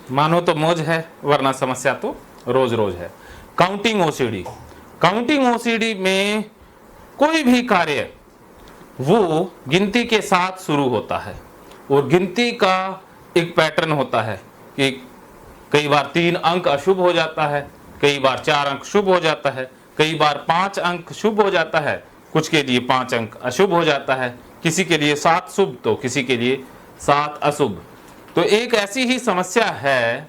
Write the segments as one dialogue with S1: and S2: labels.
S1: मानो तो मौज है, वरना समस्या तो रोज रोज है। Counting OCD. काउंटिंग ओसीडी में कोई भी कार्य वो गिनती के साथ शुरू होता है और गिनती का एक पैटर्न होता है कि कई बार 3 अंक अशुभ हो जाता है, कई बार 4 अंक शुभ हो जाता है, कई बार 5 अंक शुभ हो जाता है, कुछ के लिए 5 अंक अशुभ हो जाता है, किसी के लिए 7 शुभ तो किसी के लिए 7 अशुभ। तो एक ऐसी ही समस्या है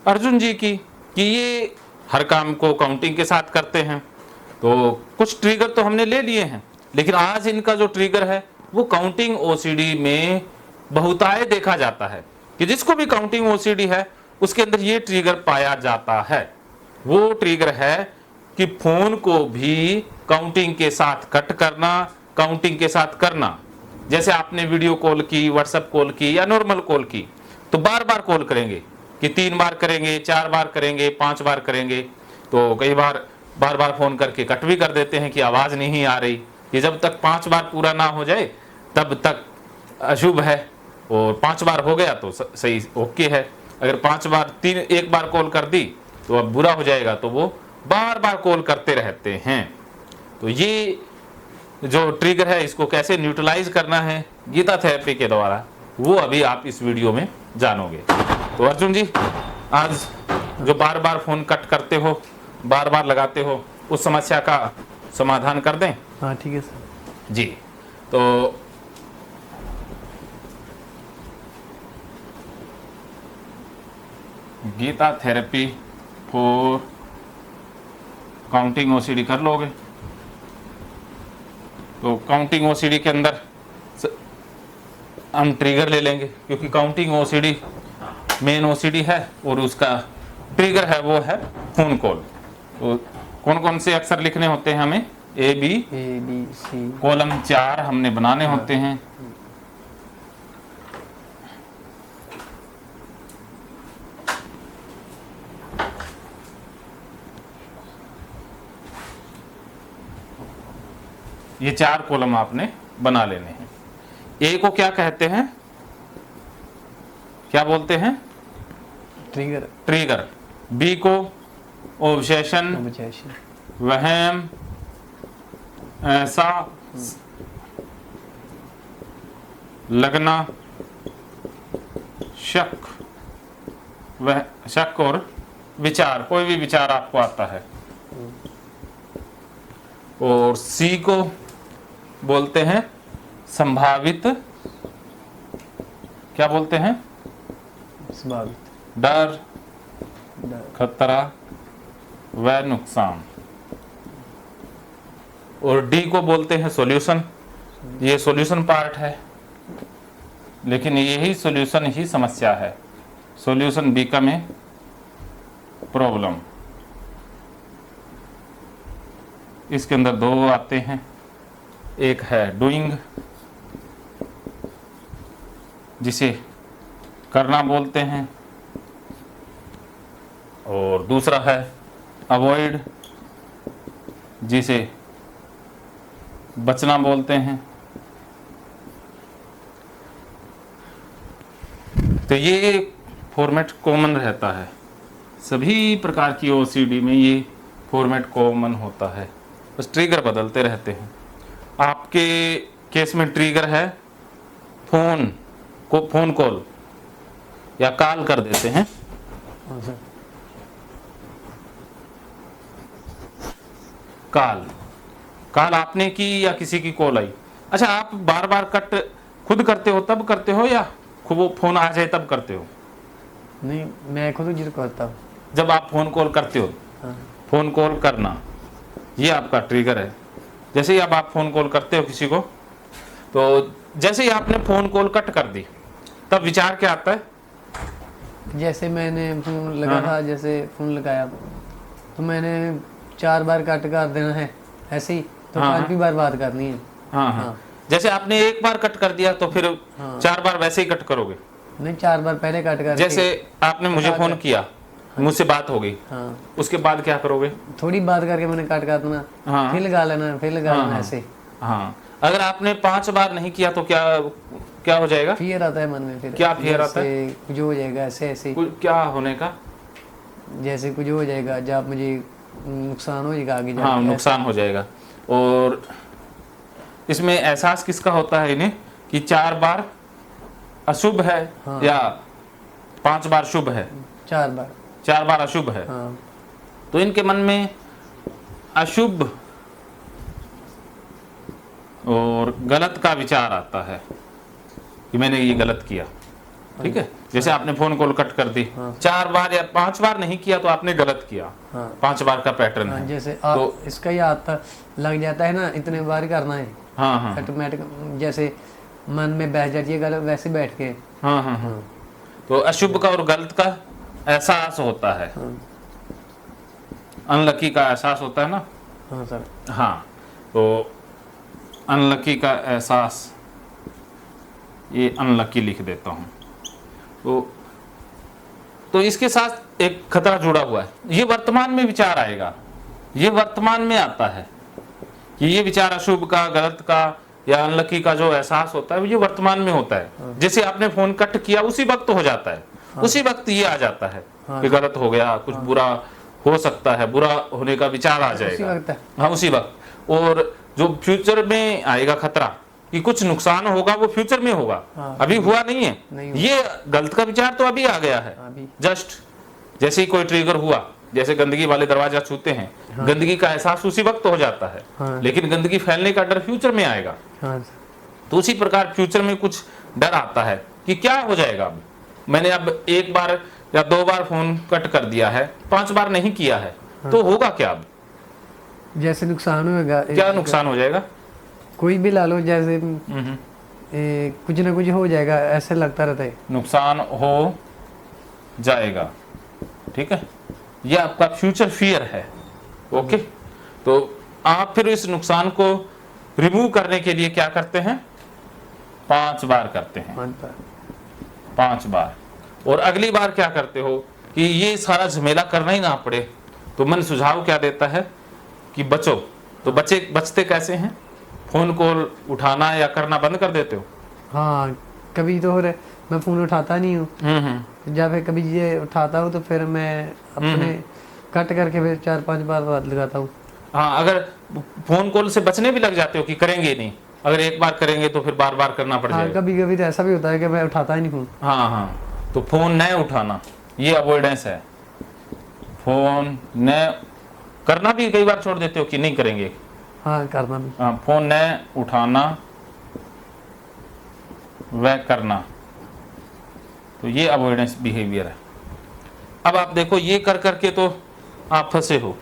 S1: अर्जुन जी की कि ये हर काम को काउंटिंग के साथ करते हैं। तो कुछ ट्रिगर तो हमने ले लिए हैं, लेकिन आज इनका जो ट्रिगर है वो काउंटिंग ओसीडी में बहुतायत देखा जाता है कि जिसको भी काउंटिंग ओसीडी है उसके अंदर ये ट्रिगर पाया जाता है। वो ट्रिगर है कि फोन को भी काउंटिंग के साथ कट करना, काउंटिंग के साथ करना। जैसे आपने वीडियो कॉल की, व्हाट्सएप कॉल की या नॉर्मल कॉल की, तो बार बार कॉल करेंगे कि 3 बार करेंगे, 4 बार करेंगे, 5 बार करेंगे। तो कई बार बार बार फोन करके कट भी कर देते हैं कि आवाज नहीं आ रही, कि जब तक 5 बार पूरा ना हो जाए तब तक अशुभ है, और 5 बार हो गया तो सही ओके है। अगर 5 बार 1 बार कॉल कर दी तो अब बुरा हो जाएगा, तो वो बार बार कॉल करते रहते हैं। तो ये जो ट्रिगर है इसको कैसे न्यूट्रलाइज करना है गीता थेरेपी के द्वारा, वो अभी आप इस वीडियो में जानोगे। तो अर्जुन जी, आज जो बार बार फोन कट करते हो, बार बार लगाते हो, उस समस्या का समाधान कर दें?
S2: हाँ ठीक है सर
S1: जी। तो Geeta therapy for counting OCD कर लोगे? तो काउंटिंग ओसीडी के अंदर हम ट्रिगर ले लेंगे, क्योंकि काउंटिंग ओसीडी मेन ओसीडी है और उसका ट्रिगर है वो है फोन कॉल। तो कौन कौन से अक्षर लिखने होते हैं हमें? ए बी
S2: सी,
S1: कॉलम 4 हमने बनाने होते हैं। ये 4 कॉलम आपने बना लेने हैं। ए को क्या कहते हैं, क्या बोलते हैं?
S2: ट्रिगर।
S1: ट्रिगर। बी को ऑब्सेशन, वहम, ऐसा, लगना, शक, वह शक और विचार, कोई भी विचार आपको आता है। और सी को बोलते हैं संभावित, क्या बोलते हैं?
S2: संभावित,
S1: डर, खतरा व नुकसान। और डी को बोलते हैं सॉल्यूशन। ये सॉल्यूशन पार्ट है, लेकिन यही सॉल्यूशन ही समस्या है। Solution become a problem. इसके अंदर 2 आते हैं, एक है डूइंग, जिसे करना बोलते हैं, और दूसरा है अवॉइड, जिसे बचना बोलते हैं। तो ये फॉर्मेट कॉमन रहता है, सभी प्रकार की ओसीडी में ये फॉर्मेट कॉमन होता है, बस ट्रिगर बदलते रहते हैं। आपके केस में ट्रिगर है फोन कॉल या कॉल कर देते हैं। कॉल आपने की या किसी की कॉल आई? अच्छा, आप बार बार कट खुद करते हो तब करते हो या वो फोन आ जाए तब करते हो?
S2: नहीं, मैं खुद ही करता हूँ।
S1: जब आप फोन कॉल करते हो,
S2: हाँ।
S1: फोन कॉल करना ये आपका ट्रिगर है। जैसे ही अब आप फोन कॉल करते हो किसी को, तो जैसे ही आपने फोन कॉल कट कर दी तब विचार क्या आता है?
S2: जैसे मैंने फोन लगा था, जैसे फोन लगाया तो मैंने 4 बार कट कर देना है, ऐसे ही तो 5वीं बार बात करनी है।
S1: हाँ। जैसे आपने 1 बार कट कर दिया तो फिर 4 बार वैसे ही कट करोगे?
S2: नहीं, 4 बार पहले कट कर।
S1: जैसे आपने मुझे फोन किया, मुझसे बात हो गई, उसके बाद क्या करोगे?
S2: थोड़ी बात करके मैंने कट कर देना, फिर लगा लेना, फिर लगा लेना, ऐसे।
S1: हाँ, अगर आपने 5 बार नहीं किया तो क्या क्या हो जाएगा?
S2: फियर आता है मन में। फिर
S1: क्या फियर आता है?
S2: जैसे कुछ हो जाएगा, ऐसे ऐसे,
S1: क्या होने का?
S2: जैसे कुछ हो जाएगा, जब मुझे नुकसान हो जाएगा आगे
S1: हाँ,
S2: जाके,
S1: नुकसान हो जाएगा। और इसमें एहसास किसका होता है इन्हें कि 4 बार अशुभ है
S2: हाँ।
S1: या 5 बार शुभ है?
S2: 4 बार।
S1: 4 बार अशुभ है।
S2: हाँ।
S1: तो इनके मन में अशुभ और गलत का विचार आता है कि मैंने ये गलत किया। ठीक है, जैसे आपने फोन कॉल कट कर दी, 4 बार या 5 बार नहीं किया तो आपने गलत किया।
S2: हाँ।
S1: 5 बार का पैटर्न
S2: हाँ,
S1: है।
S2: जैसे आप
S1: तो
S2: इसका ही आता लग जाता है ना, इतने बार करना है
S1: हाँ हाँ
S2: ऑटोमेटिक, जैसे मन में बैठ जाती है गलत, वैसे बैठ के।
S1: हाँ हाँ हाँ। तो अशुभ का और गलत का एहसास होता है, अनलकी का एहसास होता है ना।
S2: हाँ सर।
S1: हाँ, तो अनलकी का एहसास, ये अनलकी लिख देता हूँ। तो इसके साथ एक खतरा जुड़ा हुआ है। ये वर्तमान में विचार आएगा, ये वर्तमान में आता है कि ये विचार अशुभ का, गलत का या अनलकी का जो एहसास होता है ये वर्तमान में होता है। जैसे आपने फोन कट किया उसी वक्त हो जाता है। उसी वक्त ये आ जाता है कि गलत हो गया, कुछ बुरा हो सकता है, बुरा होने का विचार आ जाएगा। हाँ, उसी वक्त। और जो फ्यूचर में आएगा खतरा कि कुछ नुकसान होगा, वो फ्यूचर में होगा। अभी हुआ नहीं है। ये गलत का विचार तो अभी आ गया है, जस्ट जैसे ही कोई ट्रिगर हुआ, जैसे गंदगी वाले दरवाजा छूते हैं, गंदगी का एहसास उसी वक्त हो जाता है। लेकिन गंदगी फैलने का डर फ्यूचर में आएगा। तो उसी प्रकार फ्यूचर में कुछ डर आता है कि क्या हो जाएगा। अब मैंने अब 1 बार या 2 बार फोन कट कर दिया है, 5 बार नहीं किया है, तो होगा क्या? अब
S2: जैसे नुकसान होगा,
S1: क्या नुकसान हो जाएगा?
S2: कोई भी ला लो, जैसे कुछ ना कुछ हो जाएगा, ऐसे लगता रहता है,
S1: नुकसान हो जाएगा। ठीक है, यह आपका फ्यूचर फियर है। ओके, तो आप फिर इस नुकसान को रिमूव करने के लिए क्या करते हैं? 5 बार करते हैं, 5 बार। और अगली बार क्या करते हो कि ये सारा झमेला करना ही ना पड़े, तो मन सुझाव क्या देता है कि बचो। तो बचते कैसे हैं? फोन कॉल उठाना या करना बंद कर देते हो?
S2: हाँ, कभी तो हो रहा है, मैं फोन उठाता नहीं हूँ। जब कभी ये उठाता हूँ तो फिर मैं अपने कट करके फिर 4-5 बार लगाता हूँ।
S1: हाँ, अगर फोन कॉल से बचने भी लग जाते हो कि करेंगे नहीं, अगर 1 बार करेंगे तो फिर बार बार करना पड़ जाएगा।
S2: कभी कभी तो ऐसा भी होता है कि मैं उठाता ही नहीं हूँ।
S1: हाँ हाँ, तो फोन न उठाना ये अवॉइडेंस है। फोन न करना भी कई बार छोड़ देते हो कि नहीं करेंगे।
S2: हाँ, करना भी।
S1: हाँ, फोन न उठाना व करना, तो ये अवॉइडेंस बिहेवियर है। अब आप देखो, ये कर करके तो आप फंसे हो।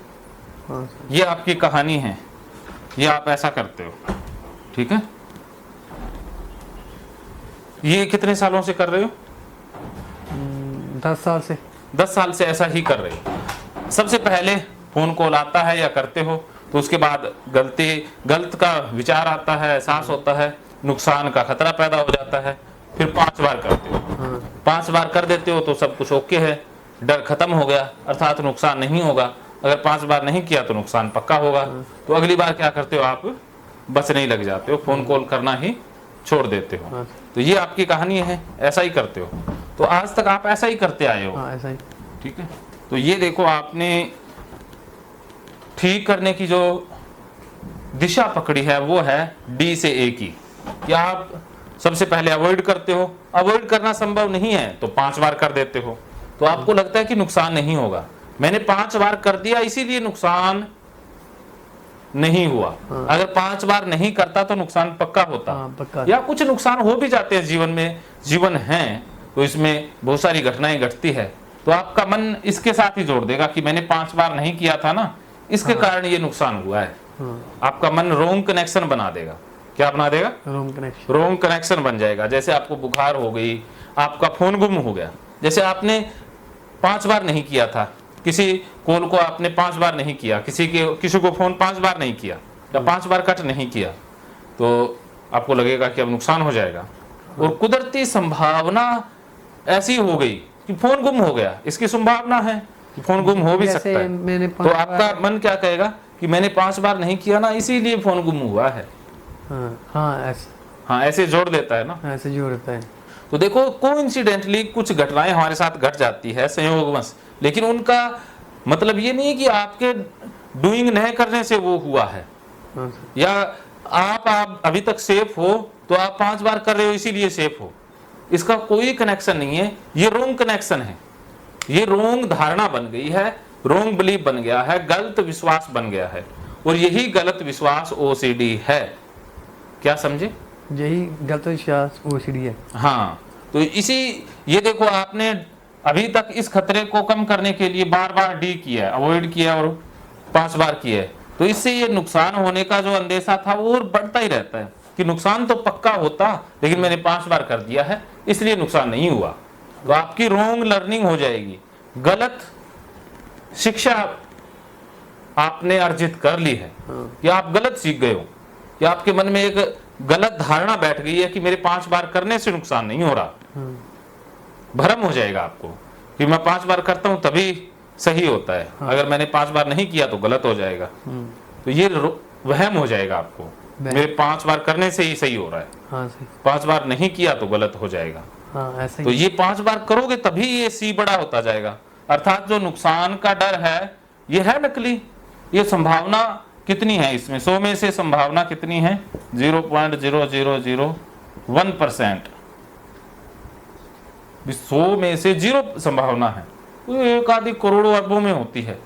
S2: हाँ,
S1: ये आपकी कहानी है, ये आप ऐसा करते हो। ठीक है, ये कितने सालों से कर रहे हो?
S2: 10 साल से।
S1: 10 साल से ऐसा ही कर रहे हो। सबसे पहले फोन कॉल आता है या करते हो, तो उसके बाद गलत का विचार आता है, एहसास होता है, नुकसान का खतरा पैदा हो जाता है। फिर 5 बार करते हो। 5 बार कर देते हो तो सब कुछ ओके है, डर खत्म हो गया, अर्थात नुकसान नहीं होगा। अगर 5 बार नहीं किया तो नुकसान पक्का होगा। तो अगली बार क्या करते हो आप? बचने ही लग जाते हो, फोन कॉल करना ही छोड़ देते हो। तो ये आपकी कहानी है, ऐसा ही करते हो। तो आज तक आप ऐसा ही करते आए हो।
S2: हाँ, ऐसा ही।
S1: ठीक है, तो ये देखो, आपने ठीक करने की जो दिशा पकड़ी है वो है डी से ए की। क्या आप सबसे पहले अवॉइड करते हो? अवॉइड करना संभव नहीं है तो 5 बार कर देते हो। तो आपको लगता है कि नुकसान नहीं होगा, मैंने 5 बार कर दिया इसीलिए नुकसान नहीं हुआ। अगर 5 बार नहीं करता तो नुकसान पक्का होता।
S2: पक्का।
S1: या कुछ नुकसान हो भी जाते हैं जीवन में, जीवन है तो इसमें बहुत सारी घटनाएं घटती है, तो आपका मन इसके साथ ही जोड़ देगा कि मैंने 5 बार नहीं किया था ना, इसके कारण ये नुकसान हुआ है। आपका मन रोंग कनेक्शन बना देगा। क्या बना देगा? रोंग कनेक्शन बन जाएगा। जैसे आपको बुखार हो गई, आपका फोन गुम हो गया, जैसे आपने 5 बार नहीं किया था, किसी कॉल को आपने 5 बार नहीं किया, किसी को फोन 5 बार नहीं किया या 5 बार कट नहीं किया, तो आपको लगेगा कि अब नुकसान हो जाएगा। और कुदरती संभावना ऐसी हो गई कि फोन गुम हो गया, इसकी संभावना है कि फोन गुम हो भी सकता है। तो आपका मन क्या कहेगा कि मैंने 5 बार नहीं किया ना, इसीलिए फोन गुम हुआ है।
S2: हाँ, ऐसा।
S1: हाँ ऐसे जोड़ देता है ना।
S2: ऐसे जोड़ता है।
S1: तो देखो कोइंसिडेंटली कुछ घटनाएं हमारे साथ घट जाती है संयोगवश, लेकिन उनका मतलब ये नहीं है कि आपके डूइंग नहीं करने से वो हुआ है,
S2: हाँ सर।
S1: या आप अभी तक सेफ हो तो आप 5 बार कर रहे हो इसीलिए सेफ हो। इसका कोई कनेक्शन नहीं है, ये रोंग कनेक्शन है, ये रोंग धारणा बन गई है, रोंग बिलीफ बन गया है, गलत विश्वास बन गया है, और यही गलत विश्वास ओसीडी है। क्या समझे?
S2: यही गलत विश्वास ओसीडी है।
S1: हाँ, तो ये देखो आपने अभी तक इस खतरे को कम करने के लिए बार बार डी किया, अवॉइड किया और 5 बार किया है, तो इससे ये नुकसान होने का जो अंदेशा था वो और बढ़ता ही रहता है कि नुकसान तो पक्का होता, लेकिन मैंने 5 बार कर दिया है इसलिए नुकसान नहीं हुआ। तो आपकी रॉन्ग लर्निंग हो जाएगी, गलत शिक्षा आपने अर्जित कर ली है, कि आप गलत सीख गए हो, कि आपके मन में एक गलत धारणा बैठ गई है कि मेरे 5 बार करने से नुकसान नहीं हो रहा। भ्रम हो जाएगा आपको कि मैं 5 बार करता हूं तभी सही होता है, अगर मैंने 5 बार नहीं किया तो गलत हो जाएगा। तो ये वहम हो जाएगा आपको, मेरे 5 बार करने से ही सही हो रहा है,
S2: हाँ सही।
S1: 5 बार नहीं किया तो गलत हो जाएगा।
S2: हाँ ऐसा
S1: तो
S2: ही।
S1: ये 5 बार करोगे तभी ये सी बड़ा होता जाएगा। अर्थात जो नुकसान का डर है ये है नकली। ये संभावना कितनी है इसमें? 100 में से संभावना कितनी है? 0.0001%। 100 में से 0 संभावना है, वो एक आधी करोड़ों अरबों में होती है,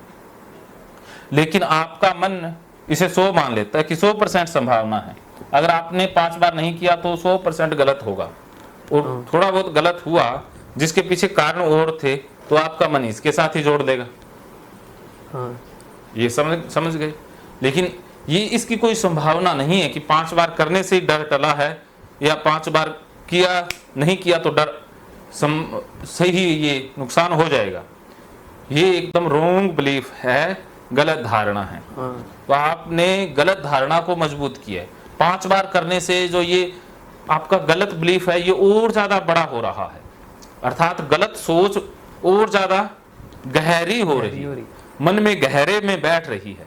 S1: लेकिन आपका मन इसे 100 मान लेता है कि 100% संभावना है। अगर आपने 5 बार नहीं किया तो 100% गलत होगा, और थोड़ा बहुत गलत हुआ जिसके पीछे कारण और थे तो आपका मन इसके साथ ही जोड़ देगा।
S2: हाँ।
S1: ये समझ गए? लेकिन ये इसकी कोई संभावना नहीं है कि 5 बार करने से ही डर टला है, या 5 बार किया नहीं किया तो डर सही ये नुकसान हो जाएगा। ये एकदम रोंग बिलीफ है, गलत धारणा है। तो आपने गलत धारणा को मजबूत किया है। 5 बार करने से जो ये आपका गलत बिलीफ है ये और ज्यादा बड़ा हो रहा है, अर्थात गलत सोच और ज्यादा गहरी हो रही है, मन में गहरे में बैठ रही है।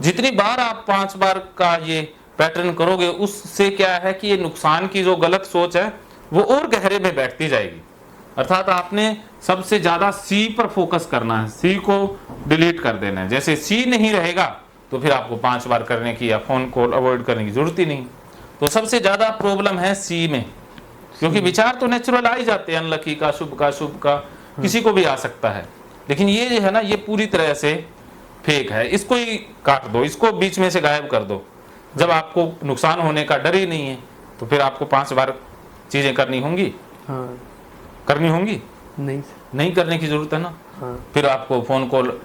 S1: जितनी बार आप 5 बार का ये पैटर्न करोगे उससे क्या है कि ये नुकसान की जो गलत सोच है वो और गहरे में बैठती जाएगी। अर्थात आपने सबसे ज्यादा सी पर फोकस करना है, सी को डिलीट कर देना है। जैसे सी नहीं रहेगा तो फिर आपको 5 बार करने की या फोन कॉल अवॉइड करने की जरूरत ही नहीं। तो सबसे ज्यादा प्रॉब्लम है सी में, क्योंकि विचार तो नेचुरल आ ही जाते हैं, अनलकी का, शुभ का किसी को भी आ सकता है, लेकिन ये जो है ना ये पूरी तरह से फेक है। इसको ही काट दो, इसको बीच में से गायब कर दो। जब आपको नुकसान होने का डर ही नहीं है तो फिर आपको 5 बार चीजें करनी होंगी?
S2: हाँ।
S1: करनी होंगी?
S2: नहीं
S1: करने की जरूरत है ना।
S2: हाँ।
S1: फिर आपको फोन कॉल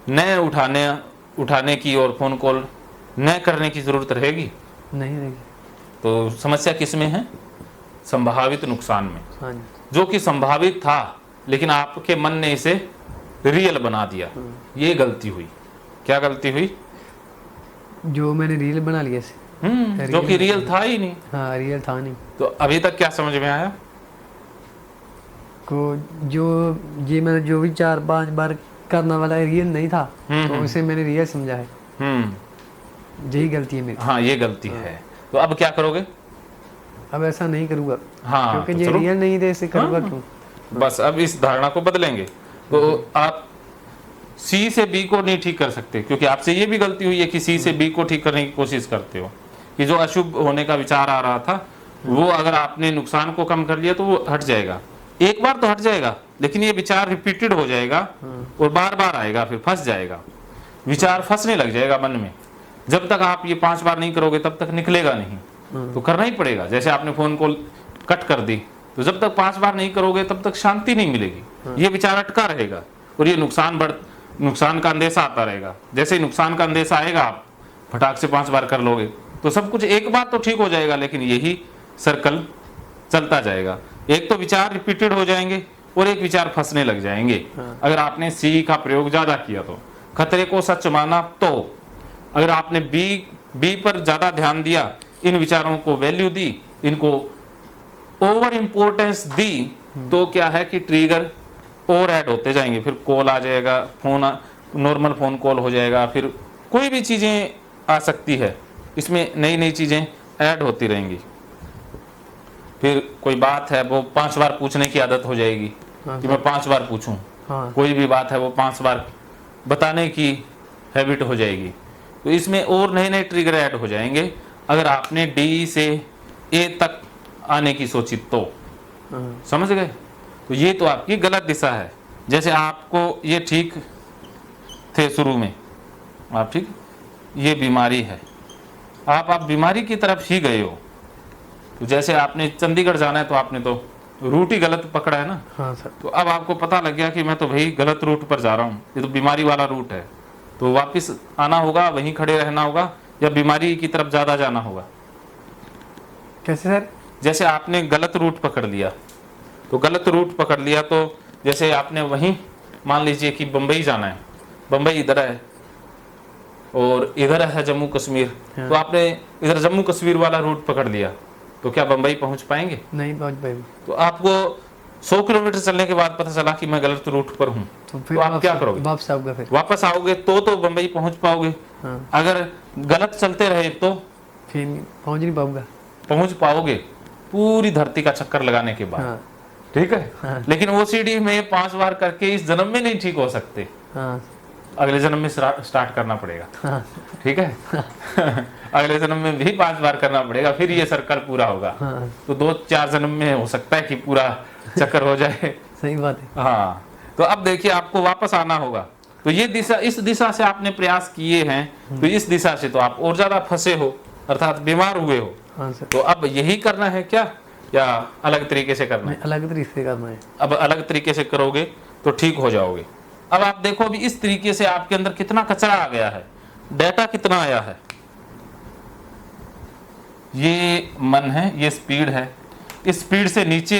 S1: न उठाने की और फोन कॉल न करने की जरूरत रहेगी?
S2: नहीं रहेगी।
S1: तो समस्या किस में है? संभावित नुकसान में।
S2: हाँ।
S1: जो कि संभावित था लेकिन आपके मन ने इसे रियल बना दिया, ये गलती हुई। क्या गलती हुई? जो
S2: मैंने रियल बना लिया
S1: जो कि रियल था ही नहीं।
S2: हाँ, रियल था नहीं।
S1: तो अभी तक क्या समझ में आया?
S2: को जो ये मैंने जो भी 4-5 बार करने वाला रियल नहीं था, तो उसे मैंने रियल समझा है। यही गलती है मेरी।
S1: हाँ, ये गलती है। तो अब क्या करोगे?
S2: अब ऐसा नहीं करूँगा।
S1: हाँ,
S2: क्योंकि ये रियल नहीं थे, इसे करूँगा क्यों?
S1: बस अब इस धारणा को बदलेंगे। तो आप सी से बी को नहीं ठीक कर सकते, क्योंकि आपसे ये भी गलती हुई है कि सी से बी को ठीक करने की कोशिश करते हो, कि जो अशुभ होने का विचार आ रहा था वो अगर आपने नुकसान को कम कर लिया तो वो हट जाएगा। एक बार तो हट जाएगा, लेकिन ये विचार रिपीटेड हो जाएगा और बार बार आएगा, फिर फंस जाएगा, विचार फंसने लग जाएगा मन में। जब तक आप ये 5 बार नहीं करोगे तब तक निकलेगा नहीं, तो करना ही पड़ेगा। जैसे आपने फोन कॉल कट कर दी, तो जब तक 5 बार नहीं करोगे तब तक शांति नहीं मिलेगी, ये विचार अटका रहेगा और ये नुकसान का अंदेशा आता रहेगा। जैसे ही नुकसान का अंदेशा आएगा आप फटाक से 5 बार कर लोगे तो सब कुछ एक बार तो ठीक हो जाएगा, लेकिन यही सर्कल चलता जाएगा। एक तो विचार रिपीटेड हो जाएंगे और एक विचार फंसने लग जाएंगे। अगर आपने सी का प्रयोग ज्यादा किया तो, खतरे को सच माना तो, अगर आपने बी पर ज्यादा ध्यान दिया, इन विचारों को वैल्यू दी, इनको ओवर इंपोर्टेंस दी, तो क्या है कि ट्रिगर और ऐड होते जाएंगे। फिर कॉल आ जाएगा, नॉर्मल फोन कॉल हो जाएगा, फिर कोई भी चीजें आ सकती है, इसमें नई नई चीजें ऐड होती रहेंगी। फिर कोई बात है वो 5 बार पूछने की आदत हो जाएगी
S2: हाँ
S1: कि मैं 5 बार पूछूं।
S2: हाँ
S1: कोई भी बात है वो 5 बार बताने की हैबिट हो जाएगी। तो इसमें और नए नए ट्रिगर ऐड हो जाएंगे अगर आपने डी से ए तक आने की सोची तो।
S2: हाँ
S1: समझ गए? तो ये तो आपकी गलत दिशा है। जैसे आपको ये ठीक थे शुरू में, आप ठीक, ये बीमारी है, आप बीमारी की तरफ ही गए हो। तो जैसे आपने चंडीगढ़ जाना है तो आपने तो रूट ही गलत पकड़ा है ना।
S2: हाँ सर।
S1: तो अब आपको पता लग गया कि मैं तो भाई गलत रूट पर जा रहा हूँ, ये तो बीमारी वाला रूट है। तो वापस आना होगा, वहीं खड़े रहना होगा, या बीमारी की तरफ ज़्यादा जाना होगा।
S2: कैसे सर?
S1: जैसे आपने गलत रूट पकड़ लिया, तो गलत रूट पकड़ लिया तो जैसे आपने वहीं मान लीजिए कि बम्बई जाना है, बम्बई इधर है और इधर है जम्मू कश्मीर,
S2: हाँ।
S1: तो आपने इधर जम्मू कश्मीर वाला रूट पकड़ लिया, तो क्या बम्बई पहुंच पाएंगे?
S2: नहीं पहुंच पाए।
S1: तो आपको 100 किलोमीटर चलने के बाद पता चला कि मैं गलत रूट पर हूँ,
S2: फिर
S1: तो आप क्या करोगे?
S2: वापस आओगे फिर?
S1: वापस आओगे तो बम्बई पहुंच पाओगे।
S2: हाँ।
S1: अगर गलत चलते रहे तो
S2: फिर पहुंच नहीं पाऊंगा।
S1: पहुंच पाओगे पूरी धरती का चक्कर लगाने के बाद।
S2: हाँ
S1: ठीक है।
S2: हाँ।
S1: लेकिन ओसीडी में 5 बार करके इस जन्म में नहीं ठीक हो सकते,
S2: हाँ
S1: अगले जन्म में स्टार्ट करना पड़ेगा।
S2: हाँ
S1: ठीक है। अगले जन्म में भी 5 बार करना पड़ेगा, फिर ये सर्कल पूरा होगा।
S2: हाँ।
S1: तो 2-4 जन्म में हो सकता है कि पूरा चक्कर हो जाए।
S2: सही बात है।
S1: हाँ, तो अब देखिए आपको वापस आना होगा। तो ये दिशा, इस दिशा से आपने प्रयास किए हैं, तो इस दिशा से तो आप और ज्यादा फंसे हो, अर्थात बीमार हुए हो।
S2: हाँ सर।
S1: तो अब यही करना है क्या, या अलग तरीके से करना है?
S2: अलग तरीके से करना है।
S1: अब अलग तरीके से करोगे तो ठीक हो जाओगे। अब आप देखो अभी इस तरीके से आपके अंदर कितना कचरा आ गया है, डाटा कितना आया है। ये मन है, ये स्पीड है, इस स्पीड से नीचे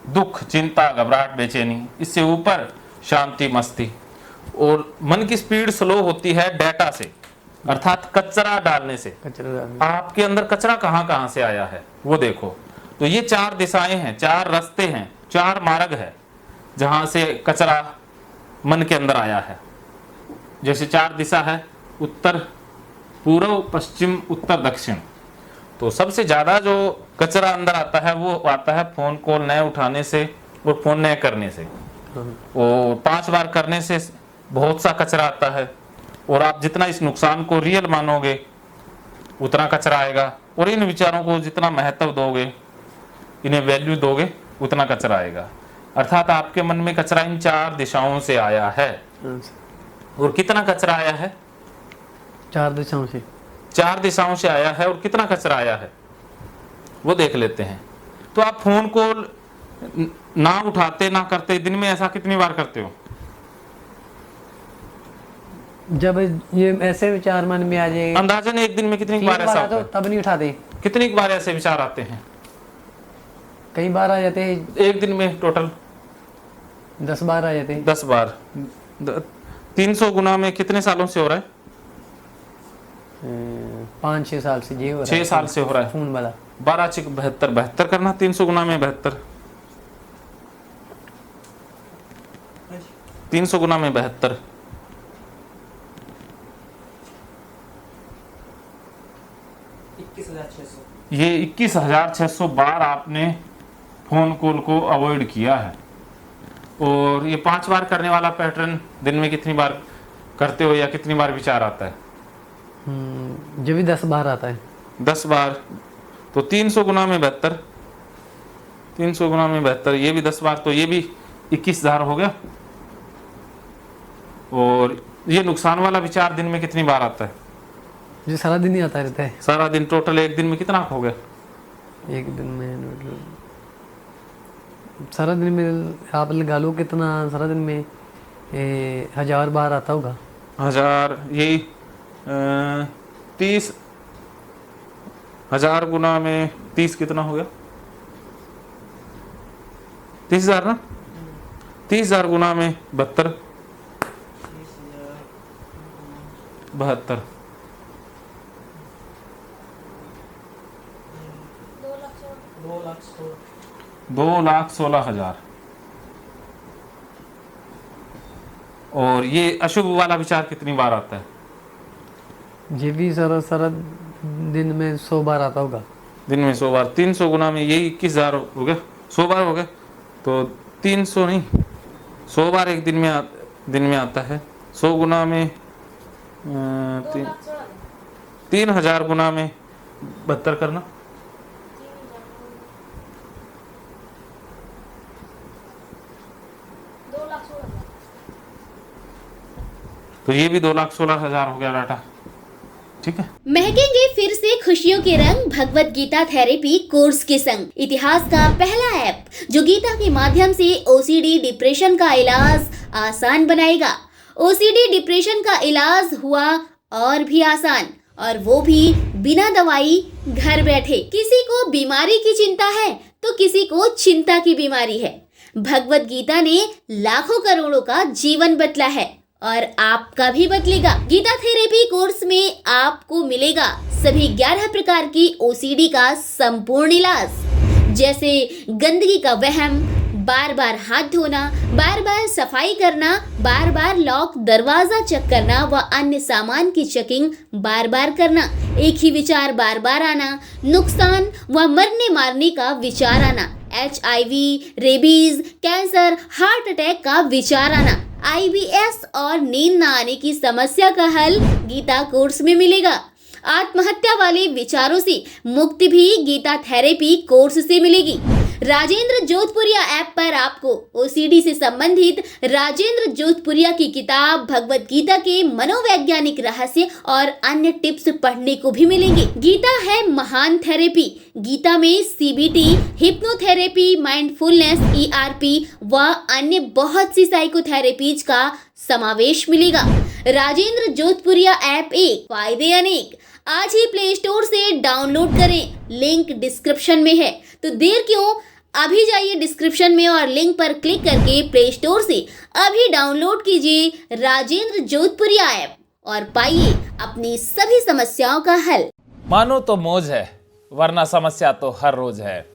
S1: दुख, चिंता, घबराहट, बेचैनी, इससे ऊपर शांति, मस्ती। और मन की स्पीड स्लो होती है डाटा से, अर्थात कचरा डालने से।
S2: कचरा डालना।
S1: आपके अंदर कचरा कहां कहां से आया है वो देखो। तो ये 4 दिशाएं हैं, 4 रास्ते हैं, 4 मार्ग है जहां से कचरा मन के अंदर आया है। जैसे 4 दिशा है, उत्तर, पूर्व, पश्चिम, उत्तर, दक्षिण। तो सबसे ज्यादा जो कचरा अंदर आता है वो आता है फोन कॉल न उठाने से और फोन न करने से। और 5 बार करने से बहुत सा कचरा आता है, और आप जितना इस नुकसान को रियल मानोगे उतना कचरा आएगा, और इन विचारों को जितना महत्व दोगे, इन्हें वैल्यू दोगे, उतना कचरा आएगा। अर्थात आपके मन में कचरा इन 4 दिशाओं से आया है।
S2: हाँ सर।
S1: और कितना कचरा आया है?
S2: 4 दिशाओं से।
S1: 4 दिशाओं से आया है। और कितना कचरा आया है वो देख लेते हैं। तो आप फोन कॉल ना उठाते ना करते, दिन में ऐसा कितनी बार करते हो?
S2: जब ये ऐसे विचार मन में आ जाए,
S1: अंदाजन एक दिन में कितनी
S2: 3
S1: बार ऐसा
S2: बार
S1: होता
S2: तो
S1: है?
S2: तब नहीं उठाते।
S1: कितनी बार ऐसे विचार आते हैं
S2: कई बार आ जाते हैं।
S1: एक दिन में? टोटल
S2: 10 बार आ जाते हैं।
S1: 10 बार। 300 गुना में कितने सालों से हो रहा है?
S2: 5-6 साल से ये हो रहा है।
S1: 6 साल से हो रहा है।
S2: फोन वाला
S1: 12 × 72, 72 करना, 300 गुना में 72, 300 गुना में 72, ये 21,600 बार आपने फोन कॉल को अवॉइड किया है। और ये 5 बार करने वाला पैटर्न दिन में कितनी बार करते हो, या कितनी बार विचार आता है?
S2: जब भी 10 बार आता है।
S1: 10 बार, तो 300 गुना में 72, 300 गुना में 72, ये भी 10 बार, तो ये भी 21,000 हो गया। और ये नुकसान वाला विचार दिन में कितनी बार आता है?
S2: जो सारा दिन ही आता रहता है।
S1: सारा दिन, टोटल एक दिन में कितना हो गया?
S2: एक दिन में मतलब सारा दिन में आप लगा लो कितना, सारा दिन में 1000 बार आता होगा।
S1: 1000, यही 30,000 गुना में 30 कितना हो गया? 30,000 ना? 30,000 गुना में 72, 72, 2,16,000। और ये अशुभ वाला विचार कितनी बार आता है?
S2: ये भी सारा दिन में 100 बार आता होगा।
S1: दिन में 100 बार, 300 गुना में यही 21,000 हो गया, 100 बार हो गया, तो 300 नहीं 100 बार एक दिन में आता है। 100 गुना में 3,000 गुना में 72 करना, तो ये भी 2,16,000 हो गया डाटा। ठीक है,
S3: महकेंगे फिर से खुशियों के रंग भगवत गीता थेरेपी कोर्स के संग। इतिहास का पहला ऐप जो गीता के माध्यम से ओसीडी डिप्रेशन का इलाज आसान बनाएगा। ओसीडी डिप्रेशन का इलाज हुआ और भी आसान, और वो भी बिना दवाई, घर बैठे। किसी को बीमारी की चिंता है तो किसी को चिंता की बीमारी है। भगवत गीता ने लाखों करोड़ों का जीवन बदला है और आपका भी बदलेगा। गीता थेरेपी कोर्स में आपको मिलेगा सभी 11 प्रकार की ओसीडी का संपूर्ण इलाज, जैसे गंदगी का वहम, बार बार हाथ धोना, बार बार सफाई करना, बार बार लॉक दरवाजा चेक करना व अन्य सामान की चेकिंग बार बार करना, एक ही विचार बार बार आना, नुकसान व मरने मारने का विचार आना, HIV, rabies, cancer, heart attack का विचार आना, IBS और नींद न आने की समस्या का हल गीता कोर्स में मिलेगा। आत्महत्या वाले विचारों से मुक्ति भी गीता थेरेपी कोर्स से मिलेगी। राजेंद्र जोधपुरिया ऐप पर आपको ओसीडी से संबंधित राजेंद्र जोधपुरिया की किताब भगवत गीता के मनोवैज्ञानिक रहस्य और अन्य टिप्स पढ़ने को भी मिलेंगे। गीता है महान थेरेपी। गीता में CBT, हिप्नोथेरेपी, माइंडफुलनेस, ERP व अन्य बहुत सी साइकोथेरेपीज का समावेश मिलेगा। राजेंद्र जोधपुरिया ऐप एक, फायदे अनेक। आज ही प्ले स्टोर से डाउनलोड करें, लिंक डिस्क्रिप्शन में है। तो देर क्यों, अभी जाइए डिस्क्रिप्शन में और लिंक पर क्लिक करके प्ले स्टोर से अभी डाउनलोड कीजिए राजेंद्र जोधपुरिया ऐप और पाइए अपनी सभी समस्याओं का हल।
S4: मानो तो मौज है, वरना समस्या तो हर रोज है।